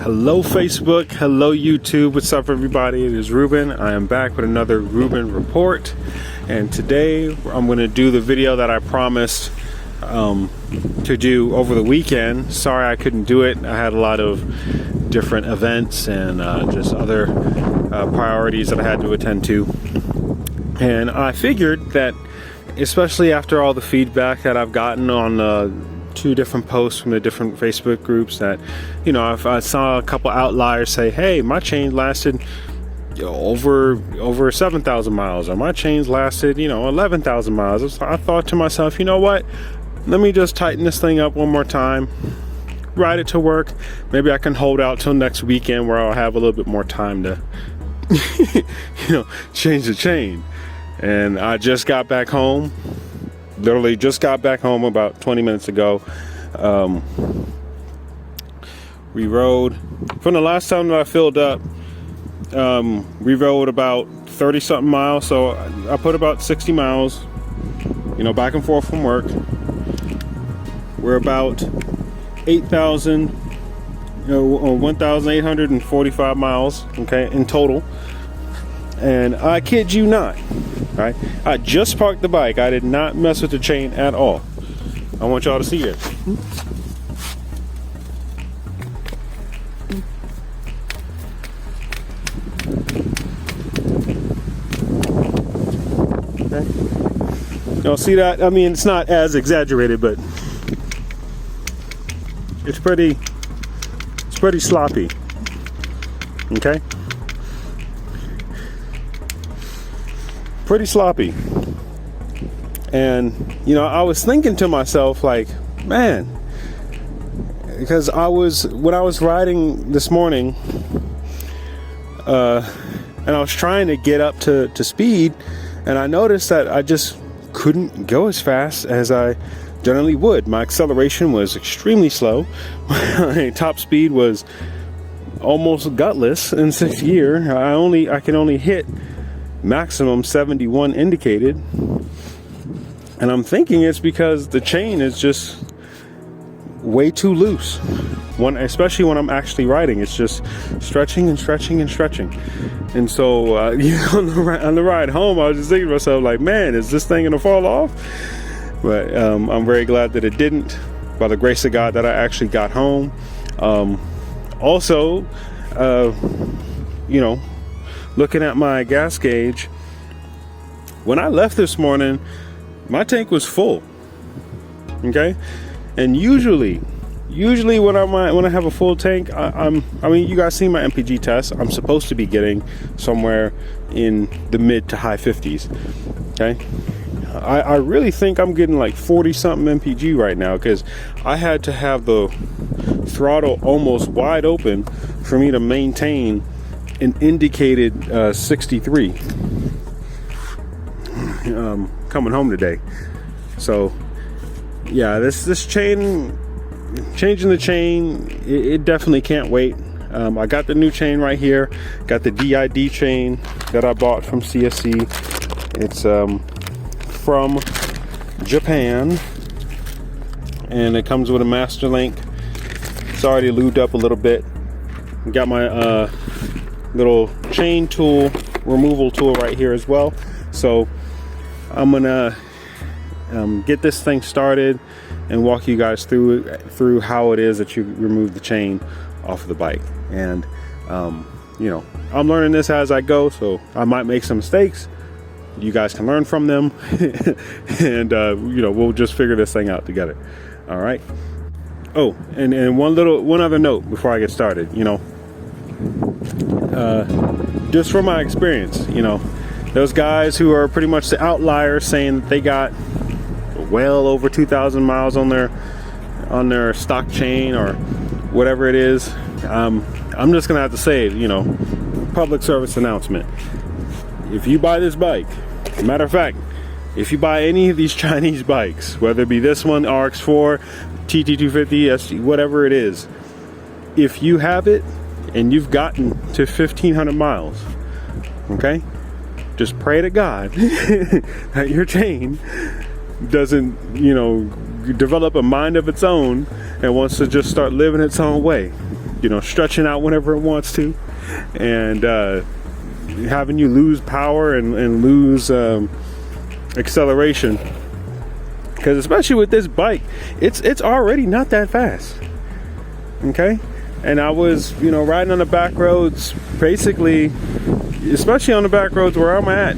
Hello Facebook, hello YouTube, what's up everybody? It is Reuben. I am back with another Reuben report, and today I'm going to do the video that I promised to do over the weekend. Sorry I couldn't do it. I had a lot of different events and just other priorities that I had to attend to, and I figured that, especially after all the feedback that I've gotten on two different posts from the different Facebook groups, that, you know, if I saw a couple outliers say, hey, my chain lasted over 7,000 miles, or my chains lasted 11,000 miles. I thought to myself, you know what, let me just tighten this thing up one more time, ride it to work. Maybe I can hold out till next weekend where I'll have a little bit more time to change the chain. And I just got back home. Literally just got back home about 20 minutes ago. We rode, from the last time that I filled up, we rode about 30 something miles. So I put about 60 miles, back and forth from work. We're about 1,845 miles, okay, in total. And I kid you not, right? I just parked the bike. I did not mess with the chain at all. I want y'all to see it. Okay. Y'all see that? I mean, it's not as exaggerated, but it's pretty sloppy. Okay? Pretty sloppy. And I was thinking to myself, like, man, because when I was riding this morning, and I was trying to get up to speed, and I noticed that I just couldn't go as fast as I generally would. My acceleration was extremely slow. My top speed was almost gutless in 6th gear. I can only hit maximum 71 indicated, and I'm thinking it's because the chain is just way too loose. Especially when I'm actually riding, it's just stretching and stretching and stretching. And so on the ride home, I was just thinking to myself, like, man, is this thing gonna fall off? But I'm very glad that it didn't, by the grace of God, that I actually got home. Also, looking at my gas gauge, when I left this morning, my tank was full. Okay, and usually when I have a full tank, I mean, you guys see my MPG test. I'm supposed to be getting somewhere in the mid to high 50s. Okay, I really think I'm getting like 40 something MPG right now, because I had to have the throttle almost wide open for me to maintain an indicated 63 coming home today. So yeah, this changing the chain, it definitely can't wait. I got the new chain right here, got the DID chain that I bought from CSC. It's from Japan, and it comes with a master link. It's already lubed up a little bit. Got my little chain tool, removal tool right here as well. So I'm gonna get this thing started and walk you guys through how it is that you remove the chain off of the bike. And I'm learning this as I go, so I might make some mistakes. You guys can learn from them, and we'll just figure this thing out together. All right. Oh, and one other note before I get started. Just from my experience, those guys who are pretty much the outliers saying that they got well over 2,000 miles on their stock chain or whatever it is, I'm just gonna have to say, public service announcement. If you buy this bike, matter of fact, if you buy any of these Chinese bikes, whether it be this one, RX4, TT250, SG, whatever it is, if you have it and you've gotten to 1,500 miles, okay, just pray to God that your chain doesn't, develop a mind of its own and wants to just start living its own way. you know, stretching out whenever it wants to, and having you lose power and lose acceleration. Because especially with this bike, it's already not that fast. Okay, and I was, you know, riding on the back roads, basically, especially on the back roads where I'm at.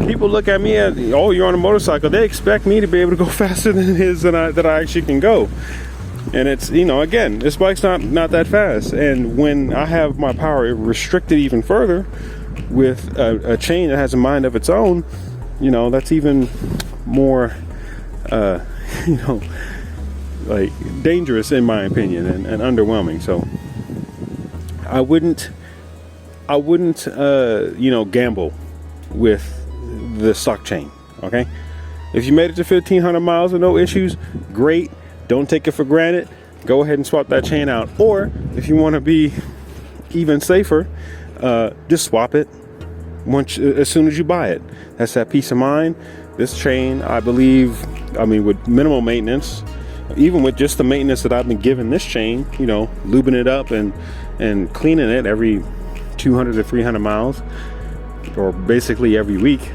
People look at me as, oh, you're on a motorcycle. They expect me to be able to go faster than it is that I actually can go. And it's, you know, again, this bike's not that fast. And when I have my power restricted even further with a chain that has a mind of its own, you know, that's even more, you know, like dangerous in my opinion, and underwhelming. So I wouldn't, you know, gamble with the stock chain. Okay, if you made it to 1,500 miles with no issues, great. Don't take it for granted. Go ahead and swap that chain out. Or if you want to be even safer, just swap it as soon as you buy it. That's that peace of mind. This chain, I believe, I mean, with minimal maintenance, even with just the maintenance that I've been giving this chain, you know, lubing it up and cleaning it every 200 to 300 miles, or basically every week,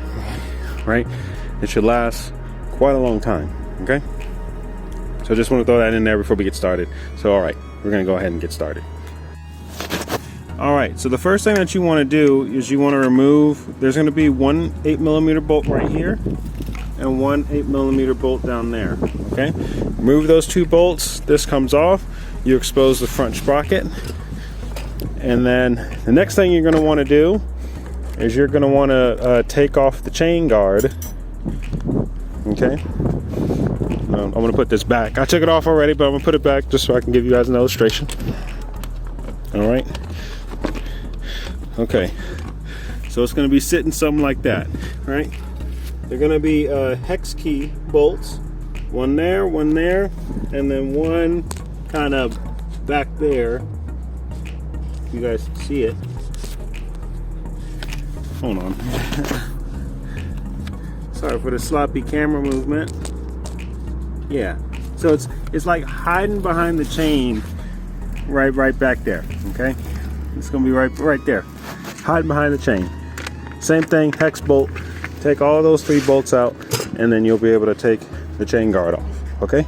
right? It should last quite a long time. Okay, so I just want to throw that in there before we get started. So all right, we're gonna go ahead and get started. All right, so the first thing that you want to do is you want to remove, there's going to be one 8mm bolt right here and one 8mm bolt down there. Okay, remove those two bolts. This comes off. You expose the front sprocket, and then the next thing you're going to want to do is you're going to want to take off the chain guard. Okay, I'm going to put this back. I took it off already, but I'm going to put it back just so I can give you guys an illustration. All right. Okay, so it's going to be sitting something like that, right? They're going to be hex key bolts, one there, and then one kind of back there. You guys can see it. Hold on. Sorry for the sloppy camera movement. Yeah, so it's like hiding behind the chain, right back there. Okay, it's going to be right there. Hide behind the chain. Same thing, hex bolt. Take all those 3 bolts out, and then you'll be able to take the chain guard off. Okay,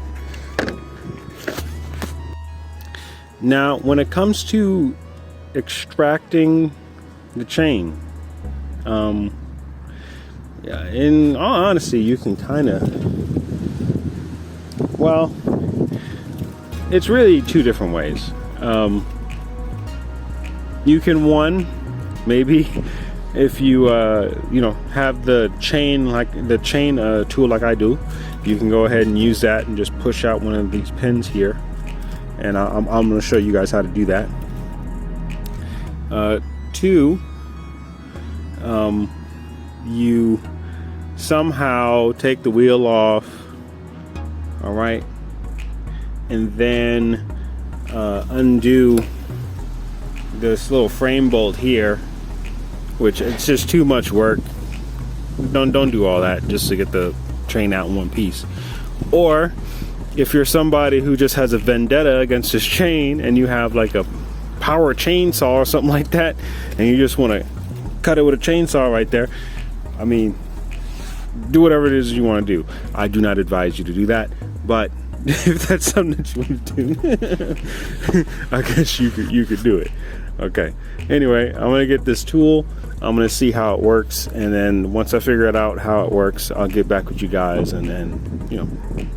now when it comes to extracting the chain, yeah, in all honesty, you can kind of, well, it's really 2 different ways. You can, maybe if you you know, have the chain, like the chain tool like I do, you can go ahead and use that and just push out one of these pins here, and I'm going to show you guys how to do that. 2, you somehow take the wheel off, all right, and then undo this little frame bolt here, which it's just too much work. Don't do all that just to get the chain out in one piece. Or if you're somebody who just has a vendetta against this chain and you have like a power chainsaw or something like that, and you just want to cut it with a chainsaw right there, I mean, do whatever it is you want to do. I do not advise you to do that, but if that's something that you want to do, I guess you could do it. Okay, anyway, I'm gonna get this tool, I'm gonna see how it works, and then once I figure it out how it works, I'll get back with you guys and then, you know,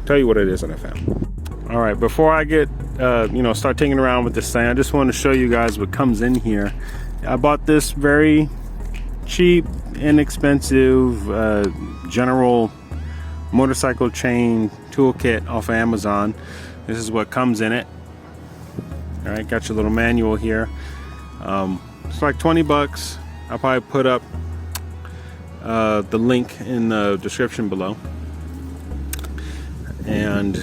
tell you what it is that I found. All right, before I get you know, start tinkering around with this thing, I just want to show you guys what comes in here. I bought this very cheap, inexpensive general motorcycle chain toolkit off of Amazon. This is what comes in it. All right, got your little manual here. It's like 20 bucks. I'll probably put up the link in the description below. And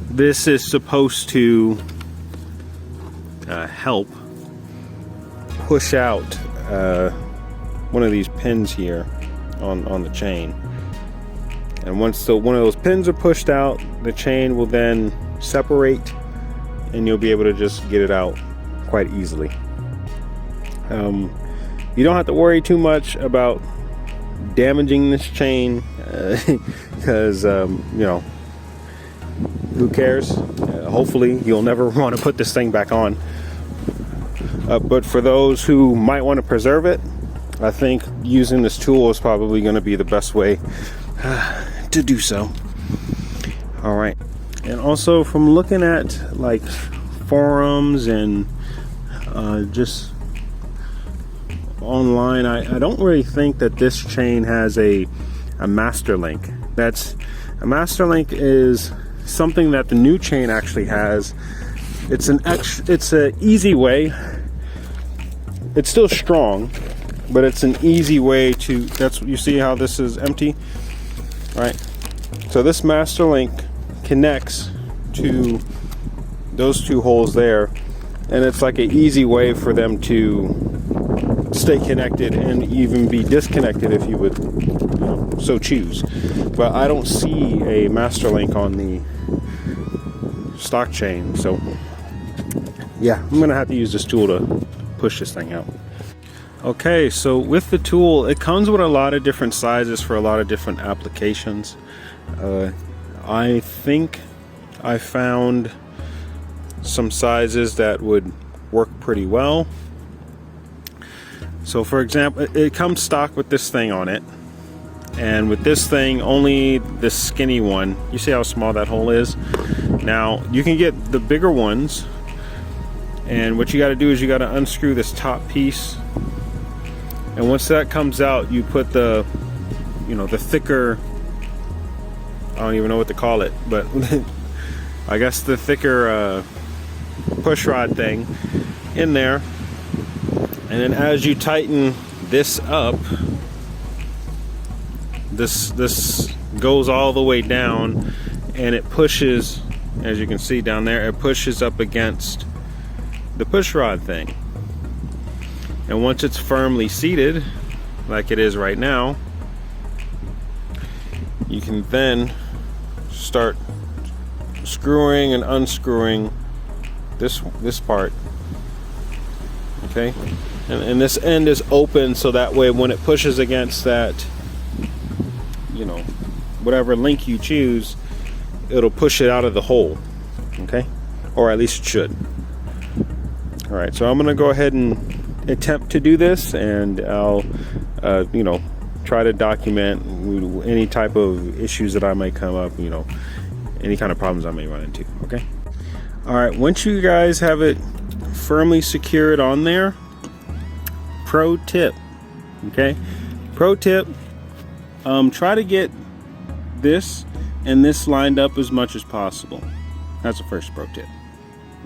this is supposed to help push out one of these pins here on the chain. And once one of those pins are pushed out, the chain will then separate and you'll be able to just get it out quite easily. You don't have to worry too much about damaging this chain because you know, who cares? Hopefully you'll never want to put this thing back on. But for those who might want to preserve it, I think using this tool is probably going to be the best way to do so. All right. And also, from looking at like forums and just online, I don't really think that this chain has a master link. A master link is something that the new chain actually has. It's an easy way. It's still strong, but it's an easy way to, that's what you see how this is empty, right? So this master link connects to those two holes there, and it's like an easy way for them to stay connected and even be disconnected if you would, you know, so choose. But I don't see a master link on the stock chain, so yeah, I'm gonna have to use this tool to push this thing out. Okay, so with the tool, it comes with a lot of different sizes for a lot of different applications. I think I found some sizes that would work pretty well. So for example, it comes stock with this thing on it, and with this thing, only the skinny one. You see how small that hole is? Now you can get the bigger ones, and what you got to do is you got to unscrew this top piece, and once that comes out, you put the, you know, the thicker, I don't even know what to call it, but I guess the thicker push rod thing in there. And then as you tighten this up, this goes all the way down, and it pushes, as you can see down there, it pushes up against the push rod thing. And once it's firmly seated, like it is right now, you can then start screwing and unscrewing this part. Okay, and this end is open, so that way when it pushes against that, you know, whatever link you choose, it'll push it out of the hole. Okay, or at least it should. All right, so I'm gonna go ahead and attempt to do this, and I'll you know, try to document any type of issues that I might come up, you know, any kind of problems I may run into. Okay, all right, once you guys have it firmly secured on there, pro tip, okay, pro tip, try to get this and this lined up as much as possible. That's the first pro tip.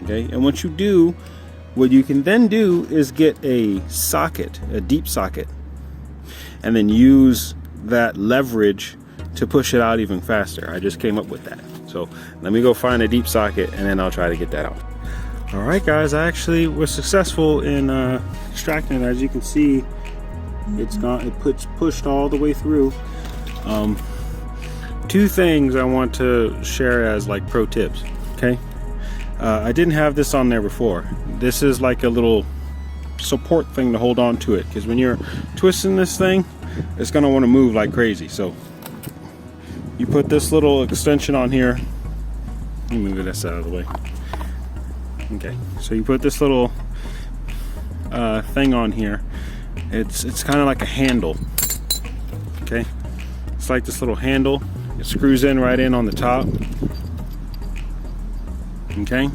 Okay, and once you do, what you can then do is get a socket, a deep socket, and then use that leverage to push it out even faster. I just came up with that. So let me go find a deep socket, and then I'll try to get that out. All right, guys, I actually was successful in extracting it. As you can see, it's gone. It pushed all the way through. Two things I want to share as like pro tips. Okay, I didn't have this on there before. This is like a little support thing to hold on to it, because when you're twisting this thing, it's gonna want to move like crazy. So you put this little extension on here. Let me move this out of the way. Okay, so you put this little thing on here. It's kind of like a handle. Okay, it's like this little handle. It screws in right in on the top. Okay,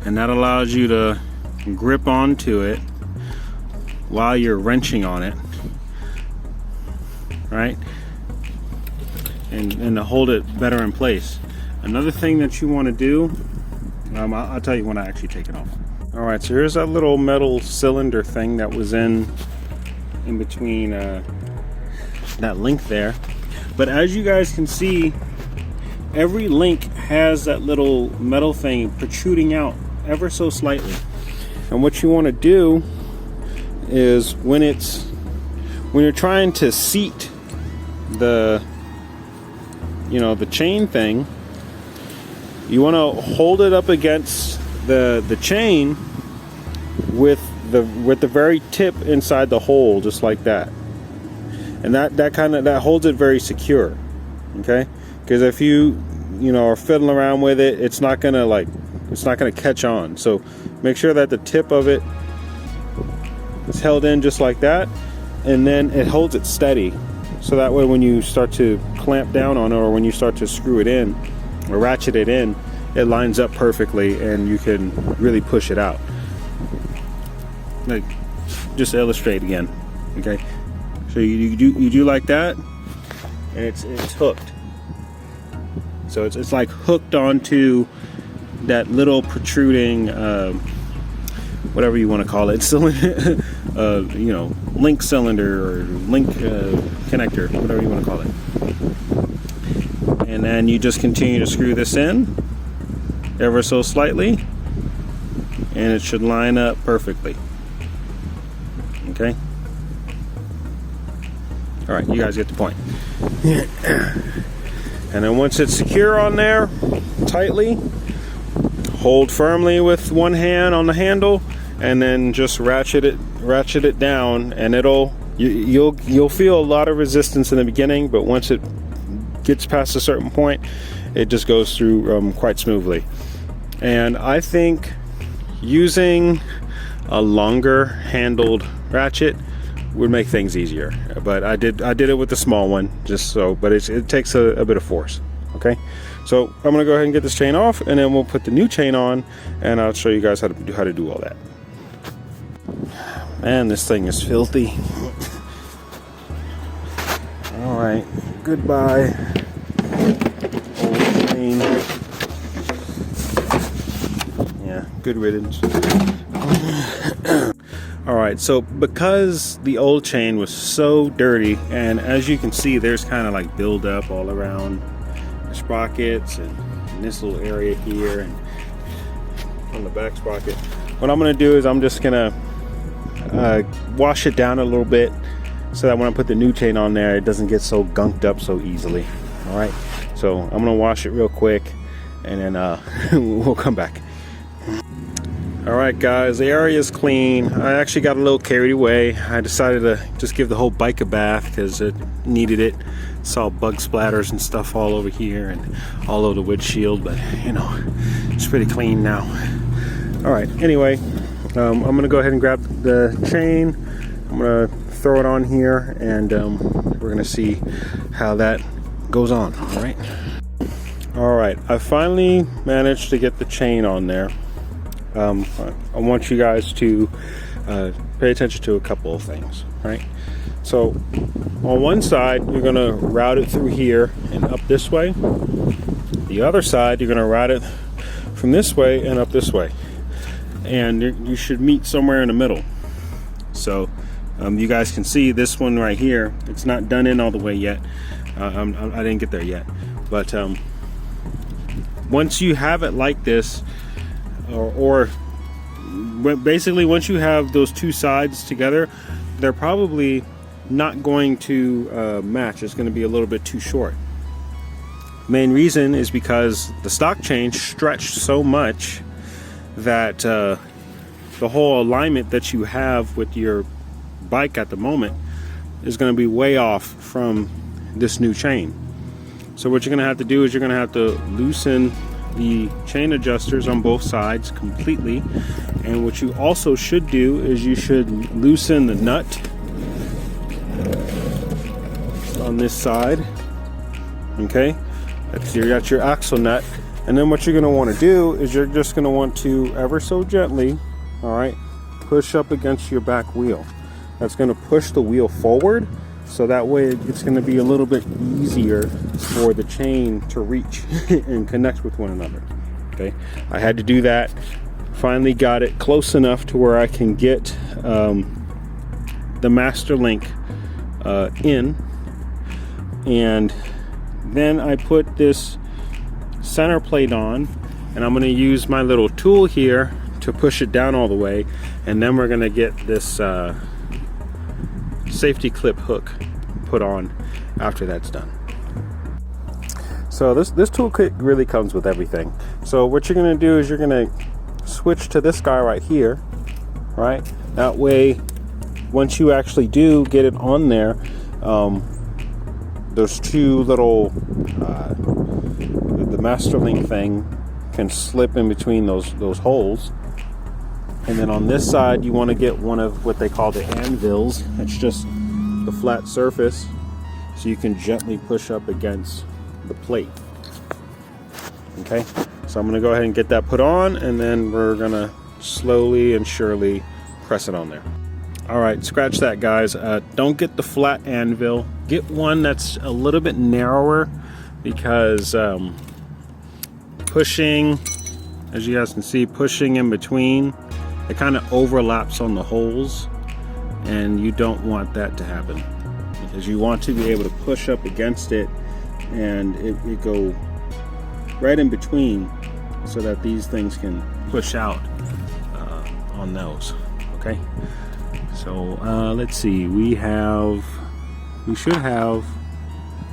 and that allows you to grip onto it while you're wrenching on it, right? And to hold it better in place. Another thing that you want to do, I'll tell you when I actually take it off. All right, so here's that little metal cylinder thing that was in between that link there. But as you guys can see, every link has that little metal thing protruding out ever so slightly. And what you want to do is when you're trying to seat the, you know, the chain thing, you want to hold it up against the chain with the very tip inside the hole, just like that. And that holds it very secure. Okay, because if you are fiddling around with it, it's not gonna catch on. So make sure that the tip of it is held in just like that, and then it holds it steady. So that way when you start to clamp down on it, or when you start to screw it in or ratchet it in, it lines up perfectly and you can really push it out. Like, just to illustrate again. Okay, so you do like that, and it's hooked. So it's like hooked onto that little protruding, whatever you want to call it, cylinder, link cylinder or link connector, whatever you want to call it. And then you just continue to screw this in ever so slightly, and it should line up perfectly. Okay. All right, you guys get the point. And then once it's secure on there, tightly, hold firmly with one hand on the handle, and then just ratchet it down, and you'll feel a lot of resistance in the beginning, but once it gets past a certain point, it just goes through quite smoothly. And I think using a longer handled ratchet would make things easier, but I did it with the small one, just so, but it takes a bit of force. Okay, so I'm gonna go ahead and get this chain off, and then we'll put the new chain on, and I'll show you guys how to do all that. Man, this thing is filthy. All right, goodbye, old chain. Yeah, good riddance. Alright, so because the old chain was so dirty, and as you can see, there's kind of like buildup all around the sprockets and in this little area here and on the back sprocket, what I'm going to do is I'm just going to wash it down a little bit so that when I put the new chain on there, it doesn't get so gunked up so easily. Alright, so I'm going to wash it real quick, and then we'll come back. Alright guys, the area is clean. I actually got a little carried away. I decided to just give the whole bike a bath because it needed it. Saw bug splatters and stuff all over here and all over the windshield, but it's pretty clean now. Alright, anyway, I'm going to go ahead and grab the chain. I'm going to throw it on here, and we're going to see how that goes on. Alright, I finally managed to get the chain on there. I want you guys to pay attention to a couple of things, right? So on one side, you're going to route it through here and up this way. The other side, you're going to route it from this way and up this way. And you should meet somewhere in the middle. So you guys can see this one right here. It's not done in all the way yet. I didn't get there yet. But once you have it like this, or basically once you have those two sides together, they're probably not going to match. It's going to be a little bit too short. Main reason is because the stock chain stretched so much that the whole alignment that you have with your bike at the moment is going to be way off from this new chain. So what you're going to have to do is you're going to have to loosen the chain adjusters on both sides completely, and what you also should do is you should loosen the nut on this side. Okay, that's your axle nut, and then what you're going to want to do is you're just going to want to ever so gently, all right, push up against your back wheel. That's going to push the wheel forward, so that way it's going to be a little bit easier for the chain to reach and connect with one another. Okay, I had to do that. Finally got it close enough to where I can get the master link in, and then I put this center plate on, and I'm going to use my little tool here to push it down all the way, and then we're going to get this safety clip hook put on after that's done. So this toolkit really comes with everything. So what you're going to do is you're going to switch to this guy right here, right? That way, once you actually do get it on there, those two little, the masterling thing can slip in between those holes. And then on this side, you want to get one of what they call the anvils. It's just the flat surface, so you can gently push up against the plate. Okay, so I'm going to go ahead and get that put on, and then we're going to slowly and surely press it on there. All right, scratch that, guys. Don't get the flat anvil. Get one that's a little bit narrower, because pushing, as you guys can see, pushing in between, it kind of overlaps on the holes, and you don't want that to happen, because you want to be able to push up against it and it go right in between, so that these things can push out on those. Okay, so let's see, we should have,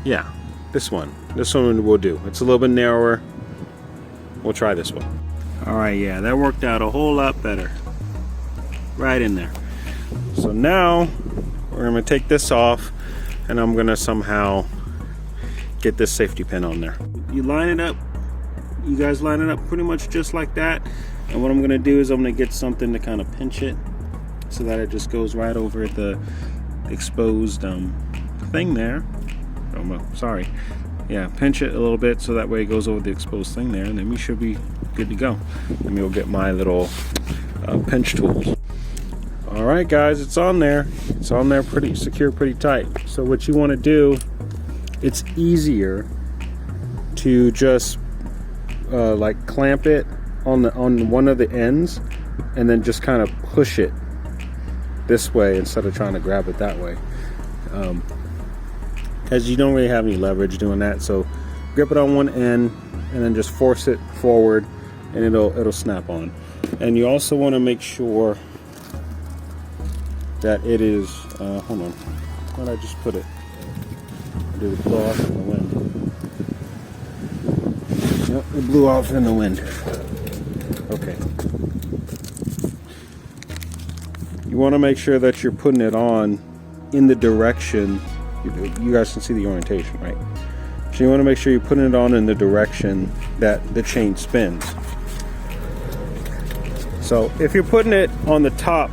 yeah, this one will do. It's a little bit narrower. We'll try this one. All right, yeah, that worked out a whole lot better. Right in there. So now we're gonna take this off, and I'm gonna somehow get this safety pin on there. You line it up, you guys line it up pretty much just like that. And what I'm gonna do is I'm gonna get something to kind of pinch it, so that it just goes right over the exposed thing there. Oh, well, sorry. Yeah, pinch it a little bit so that way it goes over the exposed thing there, and then we should be good to go. Let me go get my little pinch tools. All right, guys, it's on there. It's on there pretty secure, pretty tight. So what you want to do, it's easier to just like clamp it on one of the ends, and then just kind of push it this way instead of trying to grab it that way. As you don't really have any leverage doing that, so grip it on one end and then just force it forward, and it'll snap on. And you also want to make sure that it is hold on, where did I just put it? Did it blow off in the wind? Yep, it blew off in the wind. Okay, you want to make sure that you're putting it on in the direction. You guys can see the orientation, right? So you want to make sure you're putting it on in the direction that the chain spins. So if you're putting it on the top,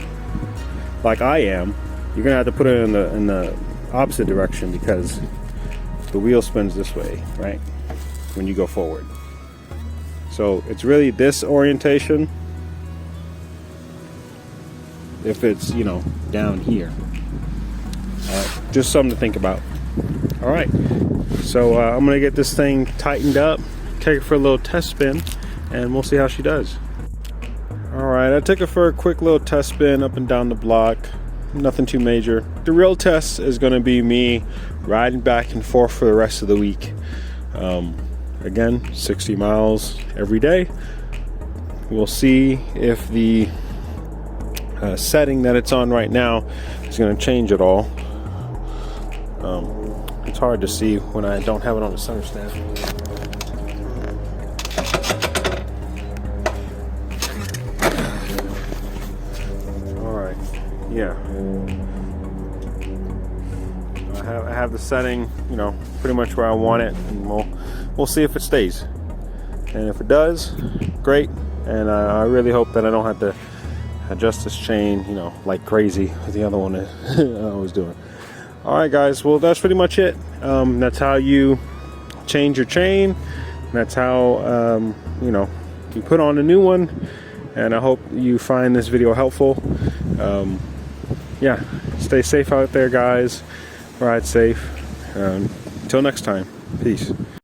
like I am, you're gonna have to put it in the opposite direction, because the wheel spins this way, right? When you go forward. So it's really this orientation if it's, you know, down here. Just something to think about. All right, so I'm gonna get this thing tightened up, take it for a little test spin, and we'll see how she does. All right, I took it for a quick little test spin up and down the block. Nothing too major. The real test is gonna be me riding back and forth for the rest of the week. Again, 60 miles every day. We'll see if the setting that it's on right now is gonna change at all. It's hard to see when I don't have it on the center stand. All right, yeah. I have the setting, you know, pretty much where I want it, and we'll see if it stays. And if it does, great. And I really hope that I don't have to adjust this chain, you know, like crazy with the other one that I was doing. All right, guys, well, that's pretty much it. That's how you change your chain. That's how you know, you put on a new one. And I hope you find this video helpful. Yeah, stay safe out there, guys. Ride safe. Until next time, peace.